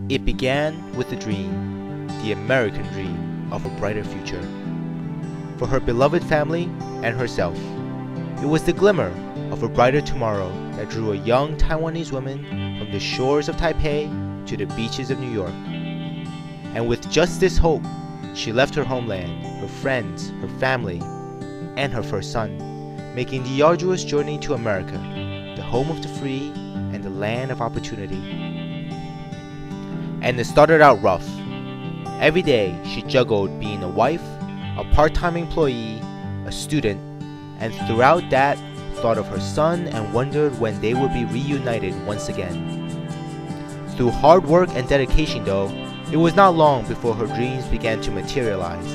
It began with a dream, the American dream of a brighter future. For her beloved family and herself, it was the glimmer of a brighter tomorrow that drew a young Taiwanese woman from the shores of Taipei to the beaches of New York. And with just this hope, she left her homeland, her friends, her family, and her first son, making the arduous journey to America, the home of the free and the land of opportunity. And it started out rough. Every day she juggled being a wife, a part-time employee, a student, and throughout that thought of her son and wondered when they would be reunited once again. Through hard work and dedication though, it was not long before her dreams began to materialize,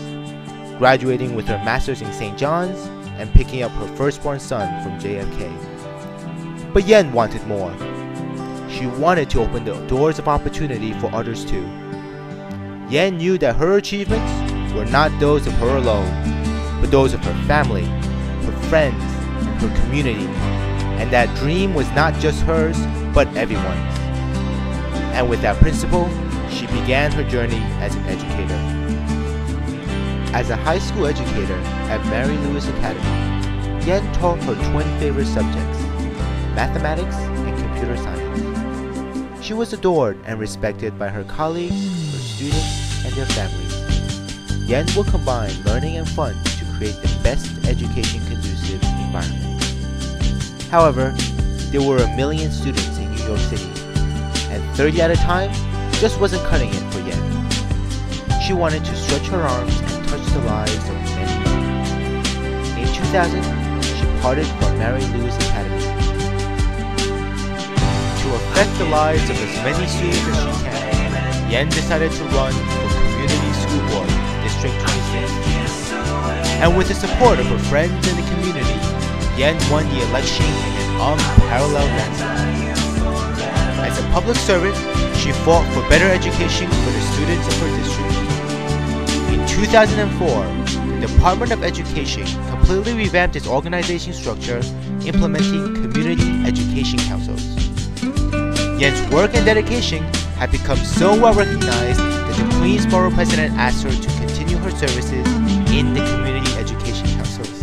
graduating with her master's in St. John's and picking up her firstborn son from JFK. But Yen wanted more. She wanted to open the doors of opportunity for others too. Yen knew that her achievements were not those of her alone, but those of her family, her friends, and her community, and that dream was not just hers, but everyone's. And with that principle, she began her journey as an educator. As a high school educator at Mary Louis Academy, Yen taught her twin favorite subjects, mathematics and computer science. She was adored and respected by her colleagues, her students, and their families. Yen will combine learning and fun to create the best education-conducive environment. However, there were a million students in New York City, and 30 at a time just wasn't cutting it for Yen. She wanted to stretch her arms and touch the lives of many more. In 2000, she parted from Mary Louis Academy. To affect the lives of as many students as she can, Yen decided to run for Community School Board, District 26. And with the support of her friends in the community, Yen won the election in an unparalleled landslide. As a public servant, she fought for better education for the students of her district. In 2004, the Department of Education completely revamped its organization structure, implementing community education councils. Yen's work and dedication had become so well recognized that the Queensborough president asked her to continue her services in the community education councils.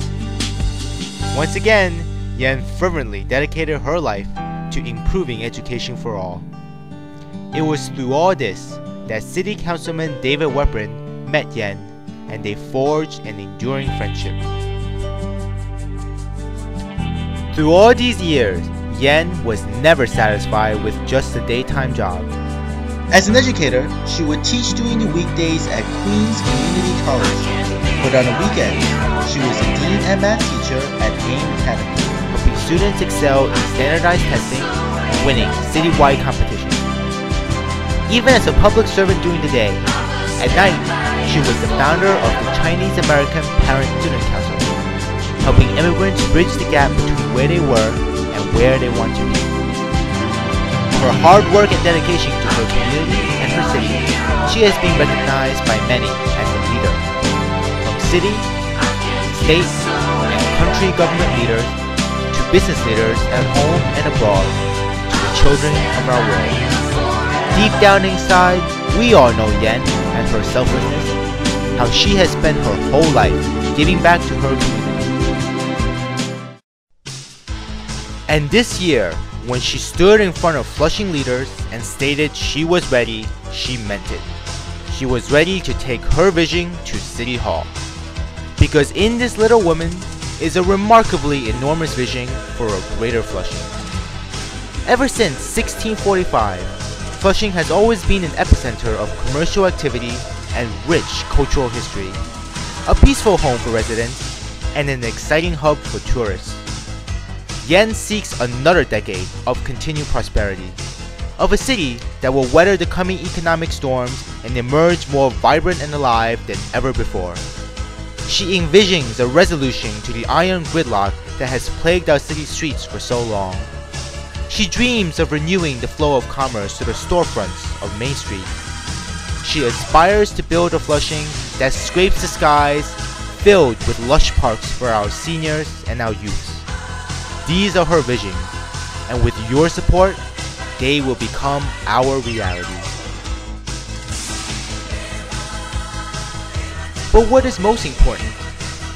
Once again, Yen fervently dedicated her life to improving education for all. It was through all this that City Councilman David Weprin met Yen, and they forged an enduring friendship. Through all these years, Yen was never satisfied with just a daytime job. As an educator, she would teach during the weekdays at Queens Community College, but on the weekends, she was a dean and math teacher at AIM Academy, helping students excel in standardized testing and winning citywide competitions. Even as a public servant during the day, at night, she was the founder of the Chinese American Parent-Student Council, helping immigrants bridge the gap between where they were and where they want to be. For her hard work and dedication to her community and her city, she has been recognized by many as a leader. From city, state, and country government leaders, to business leaders at home and abroad, to the children of our world. Deep down inside, we all know Yen and her selflessness, how she has spent her whole life giving back to her community. And this year, when she stood in front of Flushing leaders and stated she was ready, she meant it. She was ready to take her vision to City Hall. Because in this little woman is a remarkably enormous vision for a greater Flushing. Ever since 1645, Flushing has always been an epicenter of commercial activity and rich cultural history, a peaceful home for residents, and an exciting hub for tourists. Yen seeks another decade of continued prosperity, of a city that will weather the coming economic storms and emerge more vibrant and alive than ever before. She envisions a resolution to the iron gridlock that has plagued our city streets for so long. She dreams of renewing the flow of commerce to the storefronts of Main Street. She aspires to build a Flushing that scrapes the skies, filled with lush parks for our seniors and our youth. These are her visions, and with your support, they will become our reality. But what is most important?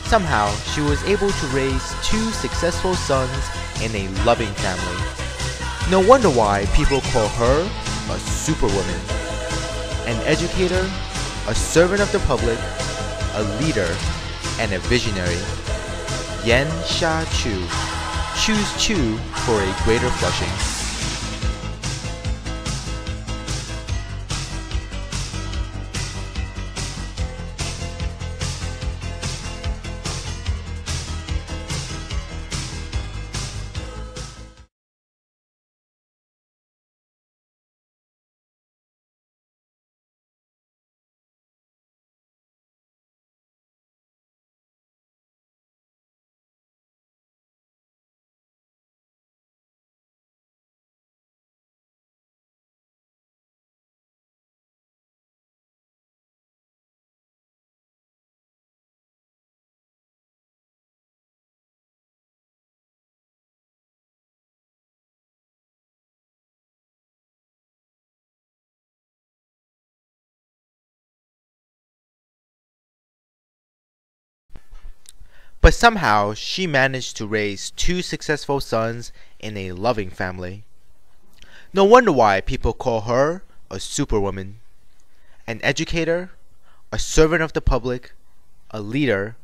Somehow, she was able to raise 2 successful sons in a loving family. No wonder why people call her a superwoman. An educator, a servant of the public, a leader, and a visionary. Yen Sha Chou. Choose Chou for a greater Flushing. But somehow she managed to raise 2 successful sons in a loving family. No wonder why people call her a superwoman. An educator, a servant of the public, a leader,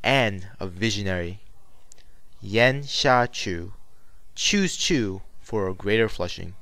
and a visionary. Yen Sha Chou. Choose Chou for a greater Flushing.